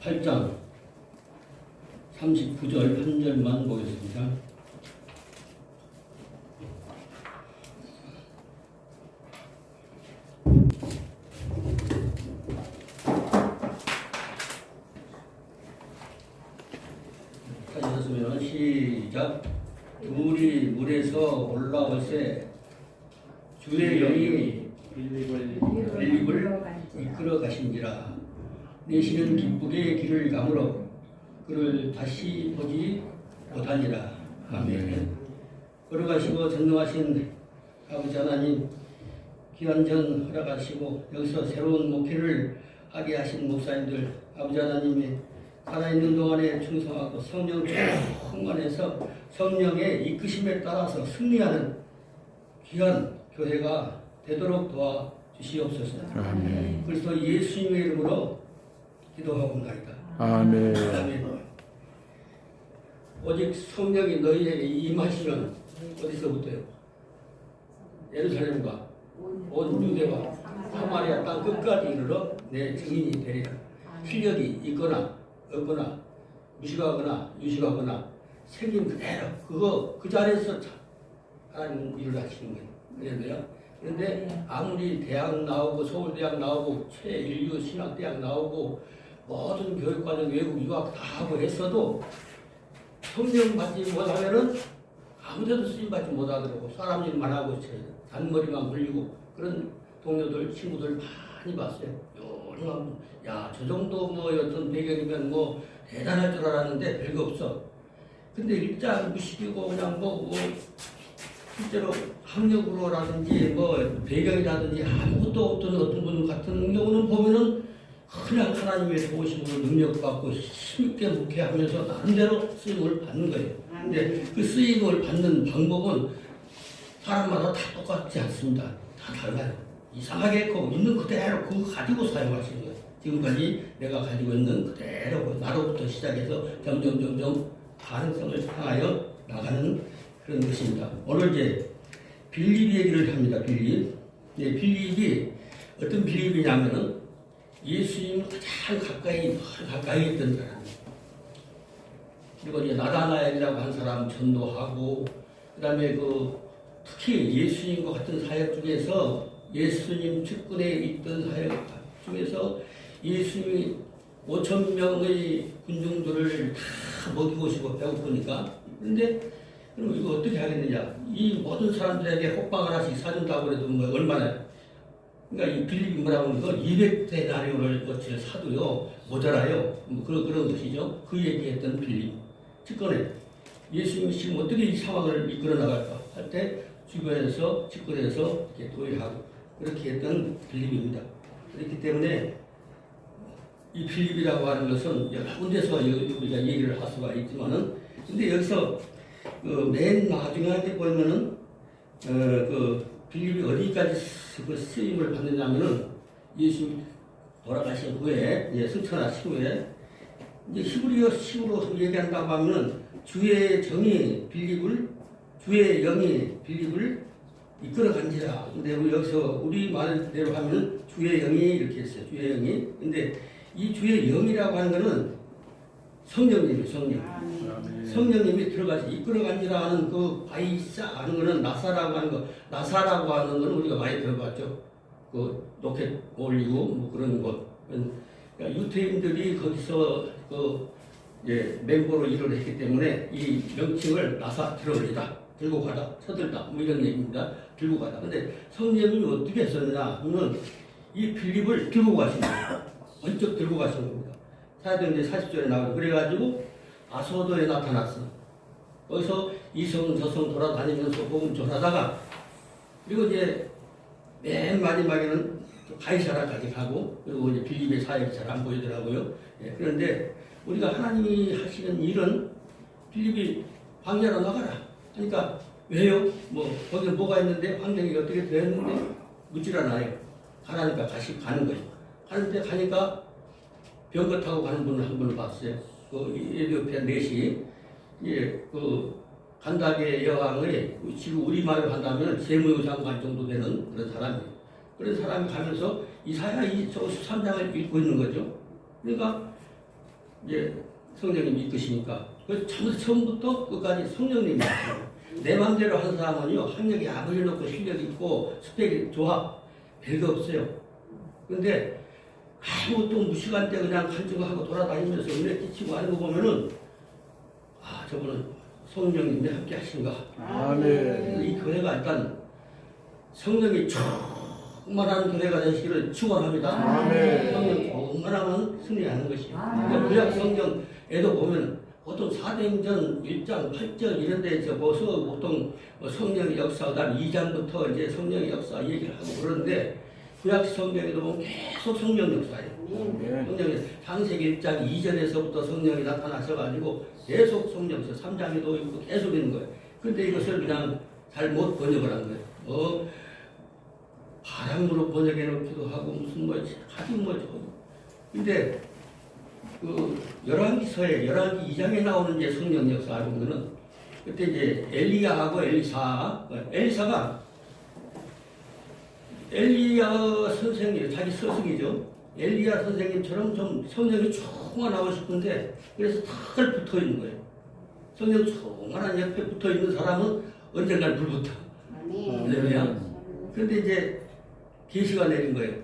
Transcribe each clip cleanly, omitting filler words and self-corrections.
8장 39절 한 절만 보겠습니다. 하셨으면 시작. 둘이 물에서 올라올새 주의 영이 빌립을 이끌어 가신지라. 내시는 기쁘게 길을 가므로 그를 다시 보지 못하니라. 아멘. 걸어가시고 전능하신 아버지 하나님, 기한전 허락하시고 여기서 새로운 목회를 하게 하신 목사님들, 아버지 하나님이 살아있는 동안에 충성하고 성령 충만해서 성령의 이끄심에 따라서 승리하는 귀한 교회가 되도록 도와주시옵소서. 아멘. 그리스도 예수님의 이름으로 기도하옵나이다. 아멘. 아멘. 오직 성령이 너희에게 임하시면 어디서부터요? 예루살렘과 온 유대와 사마리아 땅 끝까지 이르러 내 증인이 되리라. 실력이 있거나 없거나 무식하거나 유식하거나 생긴 그대로 그 자리에서 하나님 일을 하시는 거예요. 그런데 아무리 대학 나오고 서울대학 나오고 최인류 신학대학 나오고 모든 교육과정 외국 유학 다 하고 했어도 성령 받지 못하면은 아무데도 쓰임 받지 못하더라고. 사람 일만 하고 단머리만 굴리고 그런 동료들 친구들 많이 봤어요. 야, 저 정도 뭐 어떤 배경이면 뭐 대단할 줄 알았는데 별거 없어. 근데 일자 무식이고 그냥 뭐 실제로 학력으로라든지 뭐 배경이라든지 아무것도 없던 어떤 분 같은 경우는 보면은 그냥 하나님의 도우심으로 능력받고 힘있게 목회하면서 나름대로 쓰임을 받는 거예요. 근데 그 쓰임을 받는 방법은 사람마다 다 똑같지 않습니다. 다 달라요. 이상하게 그 있는 그대로 그거 가지고 사용하시는 거예요. 지금까지 내가 가지고 있는 그대로 나로부터 시작해서 점점 가능성을 향하여 나가는 그런 것입니다. 오늘 이제 빌립 얘기를 합니다. 빌립. 네, 빌립이 어떤 빌립이냐면은 예수님 가장 가까이 있던 사람. 그리고 이제 나다나엘이라고 한 사람 전도하고, 그 다음에 특히 예수님과 같은 사역 중에서 예수님 측근에 있던 사역 중에서 예수님이 5,000명의 군중들을 다 먹이고 오시고 배고프니까. 그런데 그럼 이거 어떻게 하겠느냐? 이 모든 사람들에게 호빵 하나씩 사준다고 해도 뭐 얼마나? 그러니까 이 빌립이 뭐라고 하는 거 200데나리온을 어치 사도요 모자라요. 뭐 그런 것이죠. 그 얘기했던 빌립. 측근에 예수님이 지금 어떻게 이 상황을 이끌어 나갈까 할 때 주변에서 측근에서 이렇게 도의하고 그렇게 했던 빌립입니다. 그렇기 때문에 이 빌립이라고 하는 것은 여러 군데서 우리가 얘기를 할 수가 있지만은, 근데 여기서 맨 나중에 보면은 빌립이 어디까지 쓰임을 받느냐면은 예수님 돌아가신 후에, 승천하신 후에 이제 히브리어식으로 얘기한다고 하면은 주의 영이 빌립을 이끌어간지라. 근데 여기서 우리 말대로 하면은 주의 영이 이렇게 했어요. 주의 영이. 근데 이 주의 영이라고 하는 거는 성령님이 성령님이 들어가서 이끌어간지라 하는 그 바이사 하는 거는 나사라고 하는 거는 우리가 많이 들어봤죠. 그 로켓 올리고 뭐 그런 것. 그러니까 유태인들이 거기서 멤버로 일을 했기 때문에 이 명칭을 나사 들어올리다, 들고 가다, 서들다 뭐 이런 얘기입니다. 들고 가다. 근데 성령님이 어떻게 했었느냐 하면 이 빌립을 들고 가신 거예요. 번쩍 들고 가신 겁니다. 사도행전 40절에 나오고 그래가지고 아소도에 나타났어. 거기서 이성 저성 돌아다니면서 복음 전하다가, 그리고 이제 맨 마지막에는 가이사라까지 가고, 그리고 이제 빌립의 사역이 잘 안 보이더라고요. 그런데 우리가 하나님이 하시는 일은 빌립이 광야로 나가라. 그러니까 왜요? 뭐 거기 뭐가 있는데 환경이 어떻게 되었는데 묻질 않아요. 가라니까 가는 거예요. 가는데 가니까 병거 타고 가는 분을 한 분을 봤어요. 에티오피아 넷이 간다게 여왕의 지금 우리말로 한다면 세무장관 정도 되는 그런 사람이에요. 그런 사람이 가면서 이사야 이 13장을 읽고 있는 거죠. 그러니까 이제 성령님이 이끄시니까. 그래서 처음부터 끝까지 성령님이 내 마음대로 하는 사람은요, 학력이 아무리 높고 실력이 있고 스펙이 좋아. 별거 없어요. 근데 아무것도 무시간 때 그냥 간증하고 돌아다니면서 은혜 끼치고 하는 거 보면은 아, 저분은 성령님이 함께 하신가. 아멘. 이 교회가 일단 성령이 충만한 교회가 되시기를 축원합니다. 아멘. 성령 충만하면 승리하는 것이. 그러니까 구약 성경에도 보면 보통 사도행전 1장 8절 이런 데서 보통 성령의 역사, 그다음 2장부터 이제 성령의 역사 얘기를 하고 그러는데 구약 성경에도 보면 계속 성령 역사예요. 성령이 창세기 1장 2절에서부터 성령이 나타나셔가지고 계속 성령 역사 3장에도 있고 계속 있는 거예요. 근데 이것을 그냥 잘못 번역을 한 거예요. 바람으로 번역해 놓기도 하고 무슨 뭐 하긴 뭐죠. 근데 그 열왕기서에 열왕기 2장에 나오는 이제 성령 역사 보면은 그때 이제 엘리야하고 엘리사가 엘리야 선생님 자기 스승이죠. 엘리야 선생님처럼 좀 성령이 충만하고 싶은데 그래서 탁 붙어 있는 거예요. 성령 충만한 옆에 붙어 있는 사람은 언젠간 불붙어. 할렐루야. 그런데 이제 계시가 내린 거예요.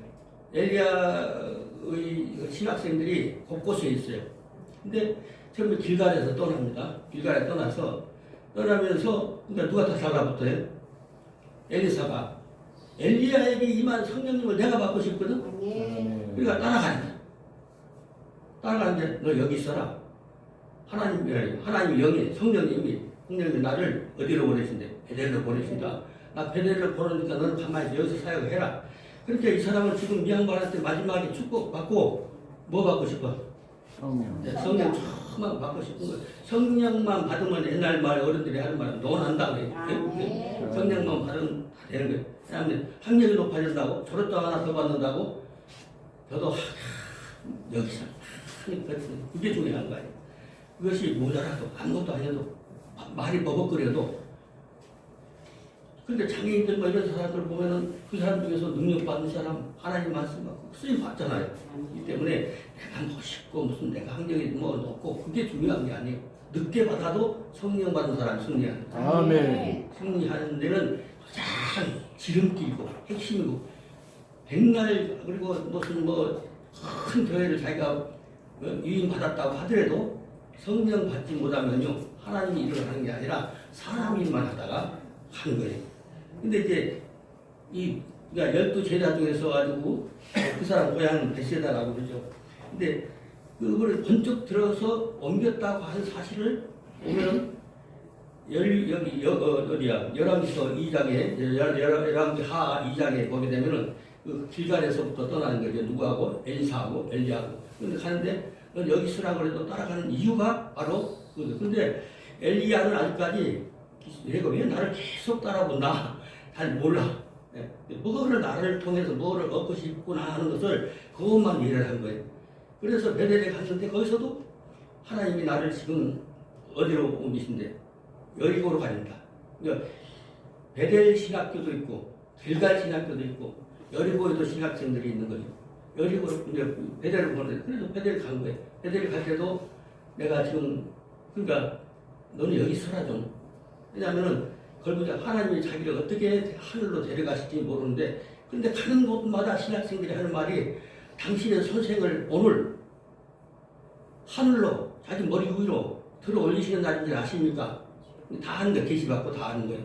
엘리야의 신학생들이 곳곳에 있어요. 근데 처음에 길갈에서 떠납니다. 길갈에 떠나면서 그러니까 누가 다 달라붙어요? 엘리사가 엘리야에게 임한 성령님을 내가 받고 싶거든. 그러니까 따라가는데 너 여기 있어라. 하나님 영이 성령님이 나를 어디로 보내신대? 베델로 보내신다. 나 베델로 보내니까 너는 가만히 여기서 사역해라. 그러니까 이 사람은 지금 이 양반한테 마지막에 축복받고 뭐 받고 싶어? 성령. 네, 성령 조금만 받고 싶은 거예요. 성령만 받으면 옛날 말 어른들이 하는 말은 논한다고 해요. 네? 성령만 받으면 다 되는 거예요. 왜냐하면 학력이 높아진다고 저렇도 하나 더 받는다고 저도 여기서 그게 중요한 거예요. 그것이 모자라도 아무것도 아니어도 말이 버벅거려도 근데 장애인들 뭐 이런 사람들 보면은 그 사람 중에서 능력받는 사람 하나님 말씀 받고 쓰임 받잖아요. 이 때문에 내가 멋있고 무슨 내가 학력이 뭐 높고 그게 중요한 게 아니에요. 늦게 받아도 성령 받은 사람이 승리하는 거예요. 아멘. 승리하는 데는 가장 지름길이고 핵심이고 백날 그리고 무슨 뭐 큰 교회를 자기가 유임 받았다고 하더라도 성령 받지 못하면요 하나님이 일을 하는 게 아니라 사람 일만 하다가 하는 거예요. 근데 이제 그러니까 12제자 중에서 가지고 그 사람 고향은 베세다라고 그러죠. 근데 그걸 번쩍 들어서 옮겼다고 한 사실을 보면 열왕기서 2장에 열왕기 하 2장에 보게 되면은 그 길갈에서부터 떠나는 거죠. 누구하고? 엘리사하고 엘리야하고. 근데 가는데 여기 있으라 그래도 따라가는 이유가 바로 그거죠. 근데 엘리야는 아직까지 얘가 왜 나를 계속 따라본다? 잘 몰라. 뭐를 나를 통해서 뭐를 얻고 싶구나 하는 것을 그것만 이해를 한 거예요. 그래서 베델에 갔는데 거기서도 하나님이 나를 지금 어디로 옮기신대? 여리고로 가린다. 그러니까 베델 신학교도 있고 길갈 신학교도 있고 여리고에도 신학생들이 있는 거죠. 여리고로 이제 베델을 보내. 그래서 베델 간 거예요. 베델 갈 때도 내가 지금 그러니까 너는 여기 서라 좀. 왜냐하면은 걸보자 하나님이 자기를 어떻게 하늘로 데려가실지 모르는데 근데 가는 곳마다 신학생들이 하는 말이 당신의 선생을 오늘 하늘로 자기 머리 위로 들어 올리시는 날인 줄 아십니까? 다 하는 거예요. 계시받고 다 하는 거예요.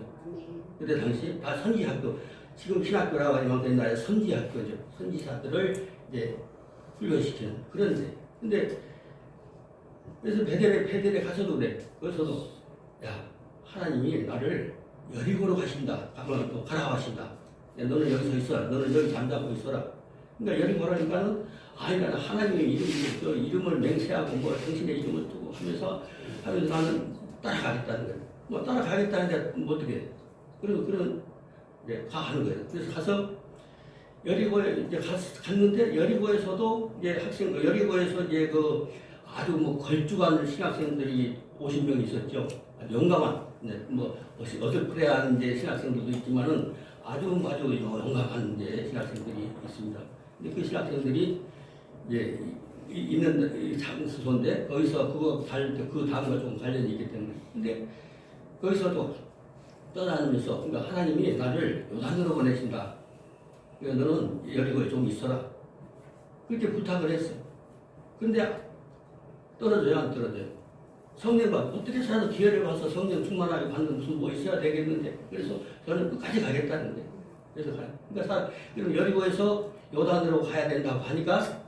그때 당시 다 선지학교 지금 신학교라고 하지만 옛날에 선지학교죠. 선지자들을 이제 훈련시키는 그런데 근데 그래서 베델에 가서도 그래. 거기서도 야 하나님이 나를 여리고로 가신다. 가면 또 가라 하신다. 야, 너는 여기서 있어라. 너는 여기 잠자고 있어라. 그러니까 여리고라니까는 아니 나는 하나님의 이름을 맹세하고 뭐 당신의 이름을 두고 하면서 나는 따라가겠다는 거예요. 뭐 따라가겠다는데 뭐 어떻게 해. 그런 이제 하는 거예요. 그래서 가서 여리고에 이제 갔는데 여리고에서도 이제 여리고에서 이제 그 아주 뭐 걸쭉한 신학생들이 50명 있었죠. 아주 용감한 뭐 어설프레한 이제 신학생들도 있지만은 아주 용감한 이제 신학생들이 있습니다. 근데 그 신학생들이 이제 있는 장소인데 거기서 그 다음과 좀 관련이 있기 때문에. 근데 거기서도 떠나면서 그러니까 하나님이 나를 요단으로 보내신다. 그러니까 너는 여리고에 좀 있어라. 그렇게 부탁을 했어. 근데 떨어져요, 안 떨어져요? 성령과 어떻게 살아서 기회를 봐서 성령 충만하게 받는 무슨 뭐 있어야 되겠는데. 그래서 저는 끝까지 가겠다는 거예요. 그래서 가요. 그러니까 그럼 여리고에서 요단으로 가야 된다고 하니까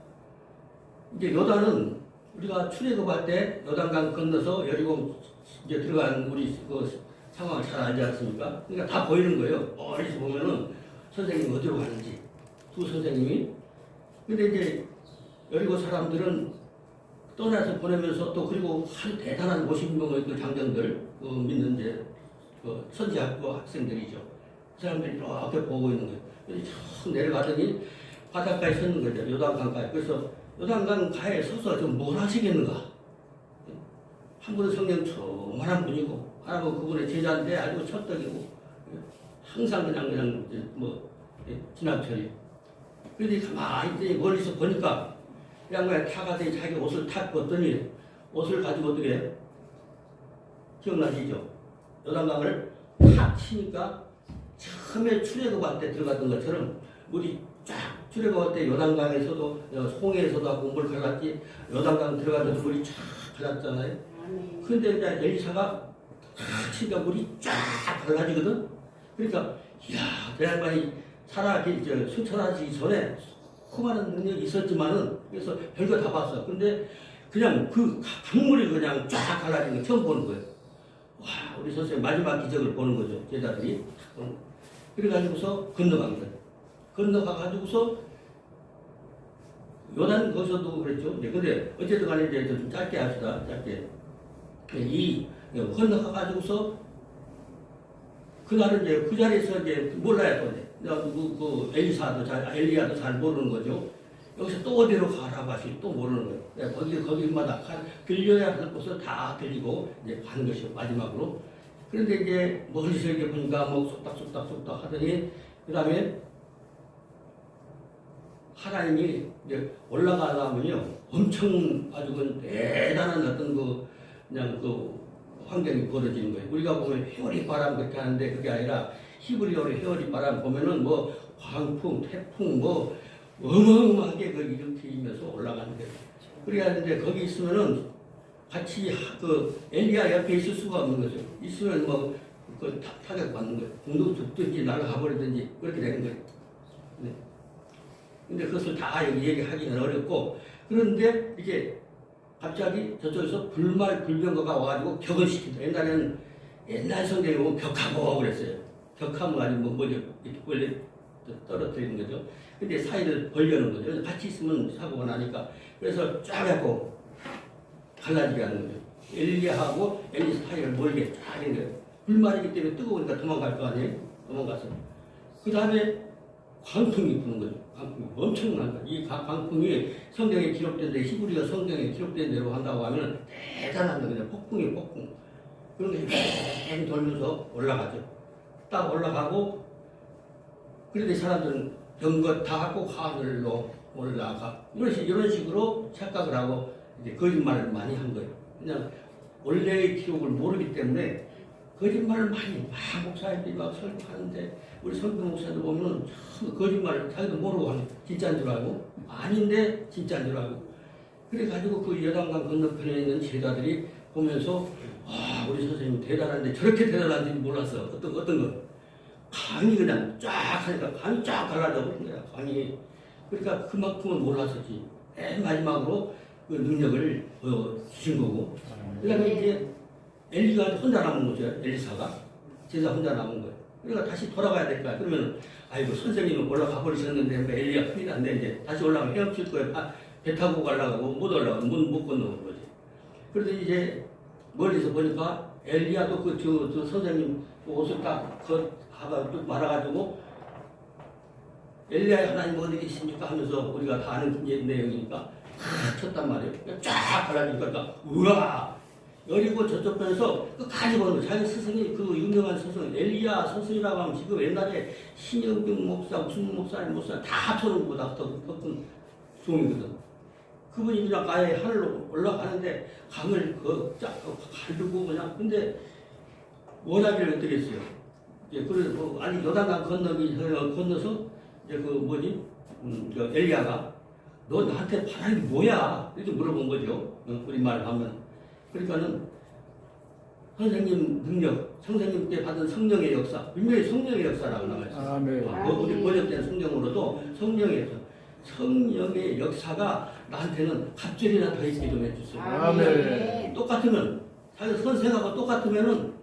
이제 요단은 우리가 출애굽할 때 요단강 건너서 여리고 이제 들어간 우리 그 상황을 잘 알지 않습니까? 그러니까 다 보이는 거예요. 멀리서 보면은 선생님이 어디로 가는지 두 선생님이. 근데 이제 여리고 사람들은 떠나서 보내면서 또 그리고 아주 대단한 50명의 그 장정들 그 믿는 이제 그 선지학교 학생들이죠. 그 사람들이 이렇게 보고 있는 거예요. 그래서 쭉 내려가더니 바닷가에 섰는 거죠. 요단강가에. 그래서 요단강 가에 서서 좀 뭘 하시겠는가? 한 분은 성령 충만한 분이고, 하나는 그분의 제자인데 아주 첫떡이고, 항상 그냥 뭐 지나쳐요. 그런데 가만히 멀리서 보니까 양말에 타가더니 자기 옷을 탁 벗더니 옷을 가지고 어떻게 해요? 기억나시죠? 요단강을 탁 치니까 처음에 출애굽할 때 들어갔던 것처럼 물이 쫙 출애굽할 때 요단강에서도 홍해에서도 하고 물을 갈랐지 요단강 들어가면서 물이 쫙 갈랐잖아요. 근데 이제 엘리사가 탁 치니까 물이 쫙 갈라지거든. 그러니까 이야 저 양반이 승천하기 전에 수많은 능력이 있었지만은 그래서 별거 다 봤어. 근데 그냥 그 강물이 그냥 쫙 갈라진 거 처음 보는 거예요. 와 우리 선생님 마지막 기적을 보는 거죠. 제자들이. 그래가지고서 건너간 거예요. 건너가가지고서 요단 거기서도 그랬죠. 근데 어쨌든 간에 이제 좀 짧게 합시다. 짧게. 건너가가지고서 그날은 이제 그 자리에서 이제 몰라요. 또 이제 엘리야도 잘 모르는 거죠. 여기서 또 어디로 가라고 하시 또 모르는 거예요. 거기마다 들려야 할 곳을 다 들리고 이제 가는 것이요. 마지막으로. 그런데 이제 멀리서 이렇게 보니까 뭐 쏙닥 하더니 그 다음에 하나님이 이제 올라가려면요 엄청 아주 그 대단한 어떤 그냥 환경이 벌어지는 거예요. 우리가 보면 회오리 바람 그렇게 하는데 그게 아니라 히브리어로 회오리 바람 보면은 뭐 광풍, 태풍 뭐 어마어마하게 일으키면서 올라가는 거예요. 그래야 되는데 거기 있으면은 같이 엘리야 옆에 있을 수가 없는 거죠. 있으면 뭐 타격 받는 거예요. 공도 죽든지 날아가 버리든지 그렇게 되는 거예요. 네. 근데 그것을 다 여기 얘기하기는 어렵고 그런데 이게 갑자기 저쪽에서 불말불병거가 와가지고 격을 시킨다. 옛날 성경에 보면 격하고 그랬어요. 격하면 아니 뭐죠? 원래 떨어뜨리는 거죠. 근데 사이를 벌려는 거죠. 같이 있으면 사고가 나니까. 그래서 쫙 해고 갈라지게 하는 거죠. 엘리야하고 엘리사 사이를 멀게 쫙 하는 거예요. 불말이기 때문에 뜨거우니까 도망갈 거 아니에요? 도망가서. 그 다음에 광풍이 부는 거죠. 광풍이 엄청난 거예요. 이 광풍이 성경에 기록된 데 히브리어 성경에 기록된 대로 한다고 하면 대단한 거예요. 폭풍이 폭풍. 그런 게 뺑 돌면서 올라가죠. 딱 올라가고 그런데 사람들은 병거 다 하고 하늘로 올라가 이런 식으로 착각을 하고 이제 거짓말을 많이 한 거예요. 그냥 원래의 기록을 모르기 때문에 거짓말을 많이 목사님들이 막 설교하는데 우리 설교 목사들 보면 참 거짓말을 자기도 모르고 하는 진짜인 줄 알고 아닌데 진짜인 줄 알고 그래가지고 그 요단강 건너편에 있는 제자들이 보면서 와 우리 선생님 대단한데 저렇게 대단한지 몰랐어. 어떤 거 강이 그냥 쫙 하니까 강이 쫙 갈라져 버린 거야. 강이 그러니까 그만큼은 몰랐었지. 맨 마지막으로 그 능력을 주신 거고 그다음에 이제 엘리가 혼자 남은 거죠. 엘리사가 제자 혼자 남은 거예요. 그러니까 다시 돌아가야 될까? 그러면 아이고 선생님은 올라가 버리셨는데 뭐 엘리야 큰일 났네. 이제 다시 올라가면 헤엄칠 거예요. 배 타고 가려고 못 올라가 못 건너는 거지. 그래서 이제 멀리서 보니까 엘리야도 저 선생님 옷을 딱 하가 뚝 말아가지고 엘리야 하나님 어디 계십니까 하면서 우리가 다 아는 내용이니까 쳤단 말이에요. 쫙 갈라지니까 우와 여리고 저쪽 편에서 끝까지 보는 거예요. 자기 스승이 그 유명한 스승 엘리야 스승이라고 하면 지금 옛날에 신영병 목사 무슨 목사 다 합쳐놓은 거다 더 큰 종이거든. 그분이 그냥 아예 하늘로 올라가는데 강을 가르고 그냥 근데 원하기를 어떻게 했어요? 이제 그래서 뭐 아니 요단강 건너서 이제 그 뭐지 저 엘리야가 너 나한테 바라는 게 뭐야? 이렇게 물어본 거죠. 우리말 하면 그러니까는 선생님 능력, 선생님께 받은 성령의 역사, 분명히 성령의 역사라고 나와 있어요. 아멘. 우리 번역된 성경으로도 성령의 역사, 성령의 역사가 나한테는 갑절이나 더 있게 좀 해주세요. 아멘. 똑같으면 자기 선생하고 똑같으면은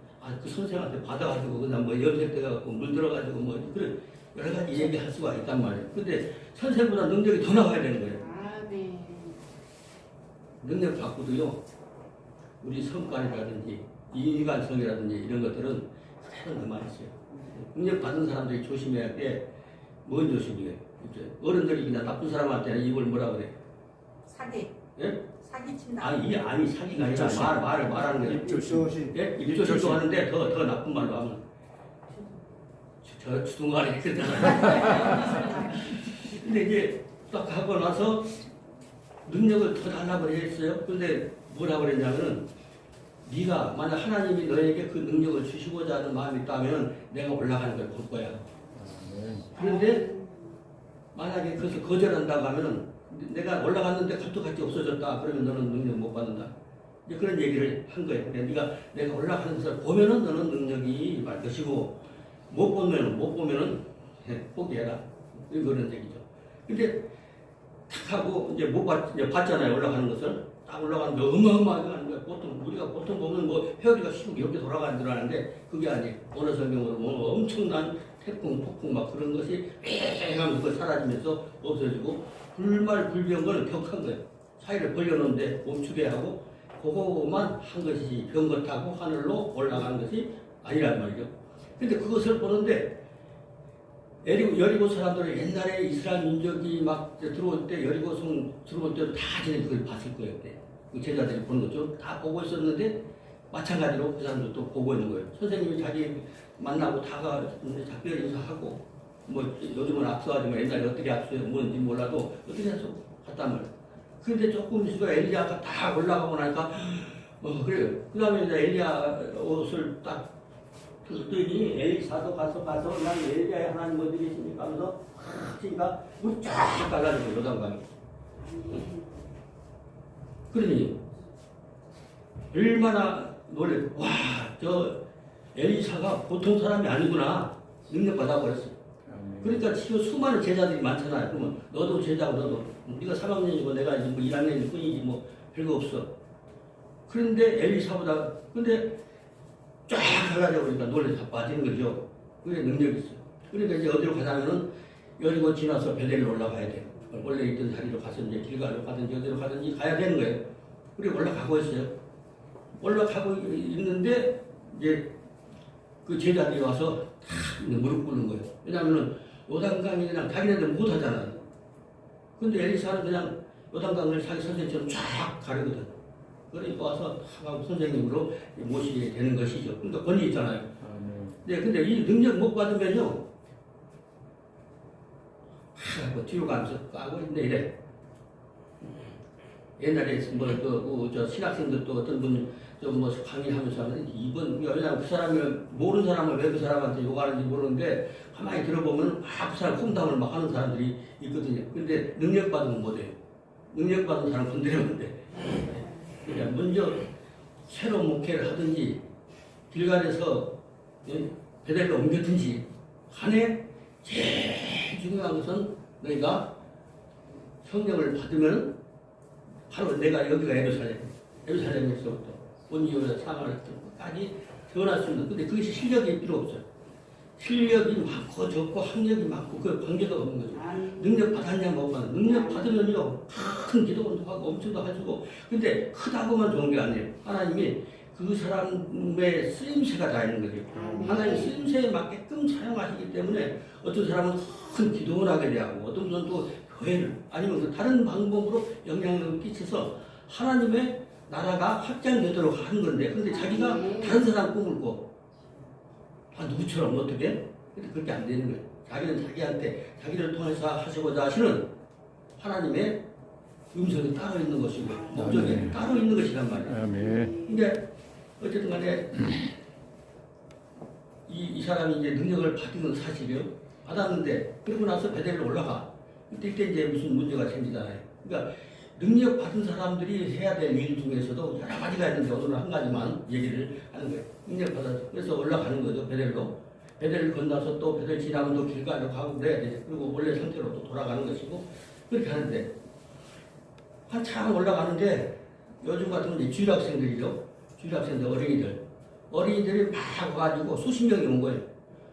그 선생한테 받아가지고 그냥 뭐 염색돼가지고 물 들어가지고 뭐 그래 여러 가지 얘기할 수가 있단 말이에요. 근데 선생보다 능력이 더 나와야 되는 거예요. 능력 갖고도요 우리 성깔이라든지 인간성이라든지 이런 것들은 그대로 남아 있어요. 능력 받은 사람들이 조심해야 할 게 뭔 조심이에요? 어른들이 그냥 나쁜 사람한테는 이걸 뭐라 그래? 사기. 예? 사기친다. 아니 사기가 아니라 말을 말하는 거예요. 입조심. 예? 입조심도 하는데 더 나쁜 말로 하면 저 주둥아리 그러잖아요. 근데 이제 딱 하고 나서 능력을 더 달라고 했어요. 근데 뭐라 그랬냐면은 네가 만약 하나님이 너에게 그 능력을 주시고자 하는 마음이 있다면 내가 올라가는 걸 볼 거야. 그런데 만약에 그것을 거절한다고 하면은 내가 올라갔는데 갑자기 없어졌다. 그러면 너는 능력 못 받는다. 이제 그런 얘기를 한 거예요. 그러니까 내가 올라가는 것을 보면은 너는 능력이 말 것이고 못 보면은 포기해라. 그런 얘기죠. 근데 탁 하고 이제 이제 봤잖아요. 올라가는 것을 딱 올라가는데 어마어마하게 하는 거예요. 우리가 보통 보면 뭐 회오리가 슉 이렇게 돌아가는 줄 아는데 그게 아니에요. 어느 성경으로 뭐 엄청난 태풍, 폭풍 막 그런 것이 뺑 하면서 그걸 사라지면서 없어지고 불말불병을 격한 거예요. 사이를 벌려놓는데 멈추게 하고 그거만 한 것이지 병거 타고 하늘로 올라가는 것이 아니란 말이죠. 근데 그것을 보는데 여리고 사람들은 옛날에 이스라엘 민족이 막 들어올 때 여리고성 들어올 때도 다 쟤네 그걸 봤을 거예요. 그때. 그 제자들이 보는 거죠. 다 보고 있었는데 마찬가지로 그 사람들도 보고 있는 거예요. 선생님이 자기 만나고 다가 작별 인사하고 뭐 요즘은 악수하지만 옛날에 어떻게 악수해 뭔지 몰라도 어떻게 해서 갔단 말이에요. 근데 조금 있으니까 엘리야가 다 올라가고 나니까 그래요. 그 다음에 이제 엘리야 옷을 딱 그랬더니 엘리사도 가서 난 엘리야의 하나님 어디 계십니까 하면서 하니까 물이 쫙 갈라지고 요단강이. 그러니 얼마나 놀래. 와, 저 엘리사가 보통 사람이 아니구나. 능력 받아버렸어. 그러니까 지금 수많은 제자들이 많잖아요. 그러면 너도 제자고 너도 네가 3학년이고 내가 이제 뭐 1학년일 뿐이지 뭐 별거 없어. 그런데 엘리사보다 근데 쫙 갈라져 버리니까 놀래서 빠지는 거죠. 그게 능력이 있어요. 그러니까 이제 어디로 가자면은 여리고 지나서 베델로 올라가야 돼요. 원래 있던 자리로 가서 이제 길가로 가든지 어디로 가든지 가야 되는 거예요. 그리고 올라가고 있어요. 올라가고 있는데 이제 그 제자들이 와서 다 무릎 꿇는 거예요. 왜냐하면은 요단강이 그냥 자기네들 못 하잖아요. 근데 엘리사는 그냥 요단강을 자기 선생님처럼 쫙 가르거든. 그러니까 와서 다 선생님으로 모시게 되는 것이죠. 그러니까 권위 있잖아요. 네, 근데 이 능력 못 받으면요, 뭐 뒤로 가면서 까고 있네 이래. 옛날에 저 신학생들도 어떤 분 좀 뭐 강의하면서 하는데 이번 왜냐면 그 사람을 모르는 사람을 왜 그 사람한테 욕하는지 모르는데 가만히 들어보면 막 그 사람 콩담을 막 하는 사람들이 있거든요. 근데 능력 받으면 못해요. 능력 받은 사람 건드리면 안 돼. 그러니까 먼저 새로 목회를 하든지 길가에서 베델로 옮겼든지 간에 제일 중요한 것은 너희가 성령을 받으면 바로 내가 여기가 예루살렘에서부터 온 이유로 사마리아까지 태어날 수 있는. 근데 그것이 실력이 필요 없어요. 실력이 많고 적고 학력이 많고 그 관계가 없는 거죠. 능력 받았냐 못 받았냐. 능력 받으면요 큰 기도도 하고 엄청도 하시고 근데 크다고만 좋은 게 아니에요. 하나님이 그 사람의 쓰임새가 다 있는 거죠. 하나님 쓰임새에 맞게끔 사용하시기 때문에 어떤 사람은 큰 기도를 하게 되고 어떤 분은 또 교회를 아니면 그 다른 방법으로 영향력을 끼쳐서 하나님의 나라가 확장되도록 하는 건데 근데 자기가 다른 사람 꿈을 꿔. 다 누구처럼 어떻게? 근데 그렇게 안 되는 거예요. 자기는 자기한테 자기를 통해서 하시고자 하시는 하나님의 음성이 따로 있는 것이고 목적이 아멘. 따로 있는 것이란 말이에요. 아멘. 근데 어쨌든 간에 이 사람이 이제 능력을 받은 건 사실이요. 받았는데 그러고 나서 베델로 올라가. 이때 이제 무슨 문제가 생기잖아요. 그러니까 능력 받은 사람들이 해야 될 일 중에서도 여러 가지가 있는데 오늘은 한 가지만 얘기를 하는 거예요. 능력 받아서 그래서 올라가는 거죠. 베델로. 베델을 건너서 또 베델 지나면 또 길가로 가고 그래야 돼. 그리고 원래 상태로 또 돌아가는 것이고 그렇게 하는데 한참 올라가는데 요즘 같은 건 이제 주일학생들이죠. 주일학생들 어린이들이 막 와가지고 수십 명이 온 거예요.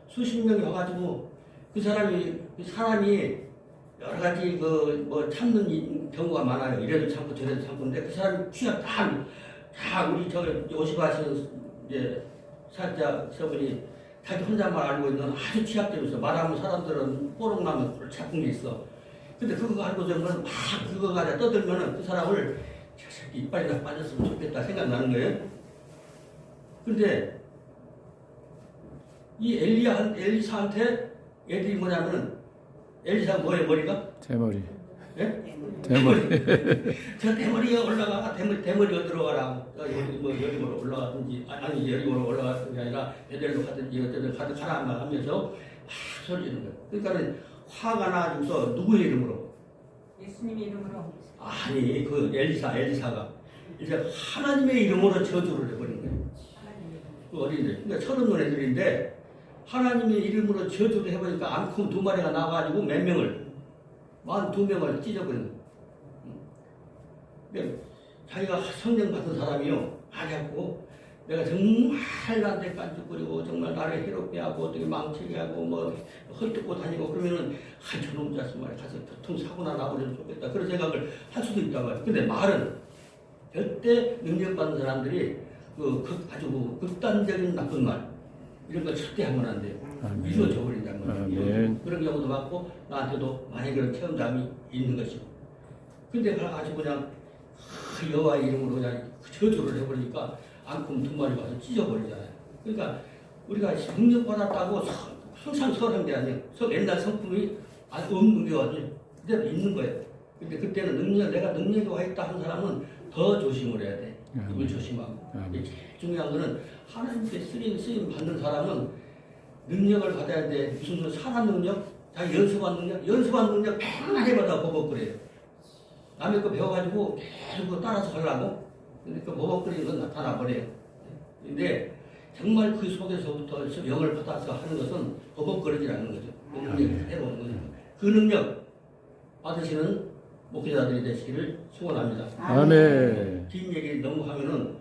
수십 명이 와가지고 그 사람이 여러 가지 뭐 참는 경우가 많아요. 이래도 참고 저래도 참고인데 그 사람이 취약 다 우리 저 오시바시는 이제 사자 저분이 자기 혼자만 알고 있는 아주 취약점에서 말하면 사람들은 뽀록 나면 골치 아픈 게 있어. 근데 그거 알고 저면 막 그거 가지고 떠들면은 그 사람을 저 새끼 이빨이 다 빠졌으면 좋겠다 생각나는 거예요. 근데 이 엘리사한테 애들이 뭐냐면은 엘리사 뭐예요 머리가? 대머리. 예? 대머리. 저 대머리에 올라가 대머리 어디로 가라 뭐 여림으로 올라가든지 아니 여림으로 올라가는 게 아니라 베델로 가든지 어쨌든 가라 하면서 막 소리 지르는 거예요. 그러니까는 화가 나가지고서 누구의 이름으로? 예수님 이름으로. 아니 그 엘리사가 이제 하나님의 이름으로 저주를 해버린 거예요. 그 어린이들 그러니까 30명 애들인데 하나님의 이름으로 저주를 해보니까 암컷 2마리가 나와가지고 몇 명을 42명을 찢어버린 거예요. 그러니까 자기가 성령 받은 사람이요 하자고 내가 정말 나한테 깐죽거리고 정말 나를 해롭게 하고 어떻게 망치게 하고 뭐 헐뜯고 다니고 그러면은 저놈 자식 말에 가서 교통사고나 나버리면 좋겠다 그런 생각을 할 수도 있다고요. 근데 말은 절대 능력받은 사람들이 아주 극단적인 나쁜 말 이런 걸 절대 하면 안 돼요. 아멘. 이루어져 버린다는 거예요. 아멘. 그런 경우도 많고 나한테도 많이 그런 체험담이 있는 것이고 근데 가가지고 그냥 여호와의 이름으로 그냥 저주를 해버리니까 앙금 2마리 와서 찢어버리잖아요. 그러니까 우리가 능력받았다고 항상 설한 게 아니에요. 옛날 성품이 없는 게 아니에요. 그대로 있는 거예요. 근데 그때는 내가 능력이 와 있다 하는 사람은 더 조심을 해야 돼. 입을 조심하고. 제일 중요한 거는 하나님께 쓰임 받는 사람은 능력을 받아야 돼. 무슨 사람 능력, 자기 연습한 능력 맨날 해봐다 버벅거려요. 남의 거 배워가지고 계속 그거 따라서 하려고. 근데 그 버벅거리는 건 나타나 버려요. 근데 정말 그 속에서부터 영을 받아서 하는 것은 버벅거리지 않는 거죠. 그 능력이 새로운 거죠. 그 능력 받으시는 목회자들이 되시기를 소원합니다. 아멘. 긴 얘기 너무 하면은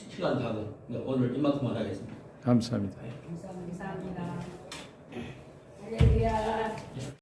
시간 가고 오늘 이만큼만 하겠습니다. 감사합니다. 감사합니다.